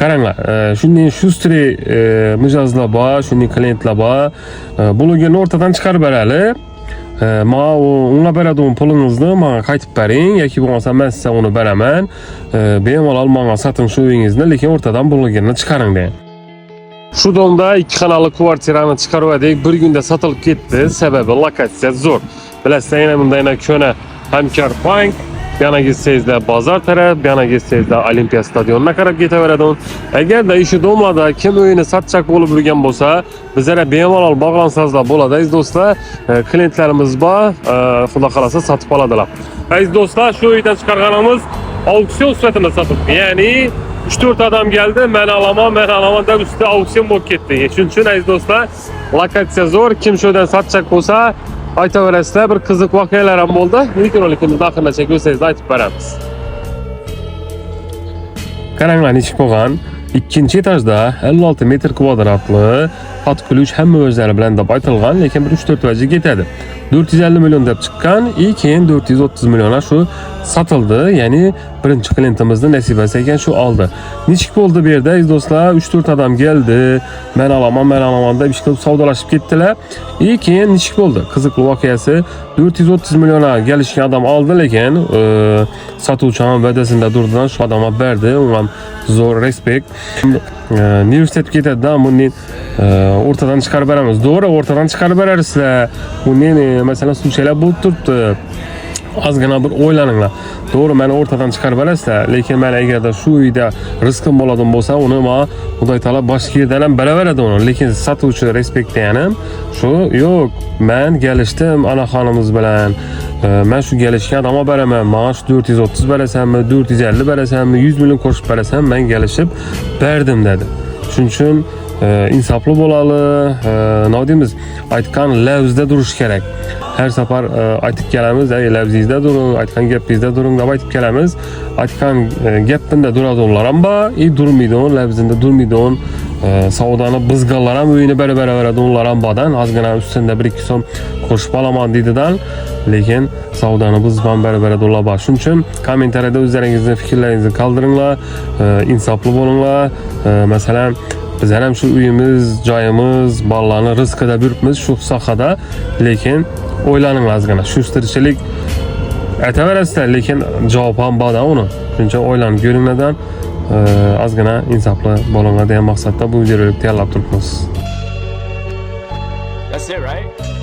Qaranglar, shunday shustri mijozlar bor, shunday klientlar bor. Blogerni o'rtadan chiqarib berali. Mana unga beradigan pulingizni menga qaytib bering yoki bo'lmasa men sizga uni beraman. Bemalol menga soting shu uyingizni, lekin o'rtadan blogerni chiqaring degan. Shu domda 2 xonali kvartirani chiqarib edik, bir kunda sotilib ketdi. Sababi lokatsiya zo'r. Bilasizlar, yana bunday ko'na Hamkor bank, bu yana gitsangizlar bozor taraf, bu yana gitsangizlar Olimpiya stadionuna qarab ketaveradi. Agarda ishi domlada kim uyini sotchak bo'lib yurgan bo'lsa, bizlara bemalol bog'lansangizlar bo'ladi, aziz do'stlar. Klientlarimiz bor, xudo xolasa sotib oladilar. Aziz do'stlar, shu uydan chiqarganimiz auksion sifatida sotildi. Ya'ni 3-4 adam geldi, men alaman deb üstüde auksion bo'lib ketdi. Shuning uchun aziz do'stlar, lokatsiya zo'r, kim shundan sotchak bo'lsa, aytaverasizlar, bir qiziq voqealar ham bo'ldi. Videorolikni daxilgacha ko'rsangiz aytib beramiz. Qaranglar, nechik bo'lgan. 2-etajda 56 metr kvadratli pat ключ hamma o'zlari bilan deb aytilgan, lekin bir 3-4 vaji ketadi. 450 milyon deb chiqqan, keyin 430 milyona shu sotildi. Ya'ni birinchi klientimizni nasibasi ekan, shu oldi. Nechik bo'ldi bu yerda aziz do'stlar? 3-4 odam keldi. Men olaman deb ish qilib savdolashib ketdilar. Keyin nechik bo'ldi? Qiziq voqeasi, 430 milyona kelishgan odam oldi, lekin sotuvchi ham va'dasida durdidan shu odamga berdi. Unga zo'r respekt. Universitetga ketadidan buni o'rtadan chiqarib beramiz. To'g'ri, o'rtadan chiqarib berarsizlar. Buni masalan suvchalar bo'lib turibdi. Ozgina bir o'ylaninglar. To'g'ri, meni o'rtadan chiqarib berasizlar, lekin men agarda shu uyda rizqim bo'ladigan bo'lsa, uni men Xudoy taolo boshqa yerdan ham beraveradi uni. Lekin sotuvchi respekt deganim shu, yo'q, men kelishdim onaxonimiz bilan. Men shu kelishgan odamga beraman. Menga shu 430 berasanmi, 450 berasanmi, 100 million qo'shib berasan, men kelishib berdim dedi. Shuning uchun insofli bo'lali, nima deymiz, aytgan lavzda turish kerak. Her safar aytib kelamiz, lavzingizda during, aytgan gapingizda during deb aytib kelamiz. Aytgan gapinda duradiganlar ham bor, durmaydi, lavzinda durmaydi. Savdoni buzganlar ham uyini beraveradi, ular ham bordan, ozgina ustida 1-2 so'm qo'shib olaman deydidan, lekin savdoni buzgan beraveradi ular bor. Shuning uchun kommentariyada o'zlaringizni fikrlaringizni qoldiringlar, insofli bo'linglar. Masalan, biz ham shu uyimiz, joyimiz, bolalarni rizqida yuribmiz shu sohada, lekin o'ylaninglar ozgina. Shu tirikchilik aytaverasizlar, lekin javob ham borda uni. Shuning uchun o'ylanib ko'ringlardan ozgina insofli bo'linglar degan maqsadda bu videolikni tayyorlab turibmiz. That's it, right?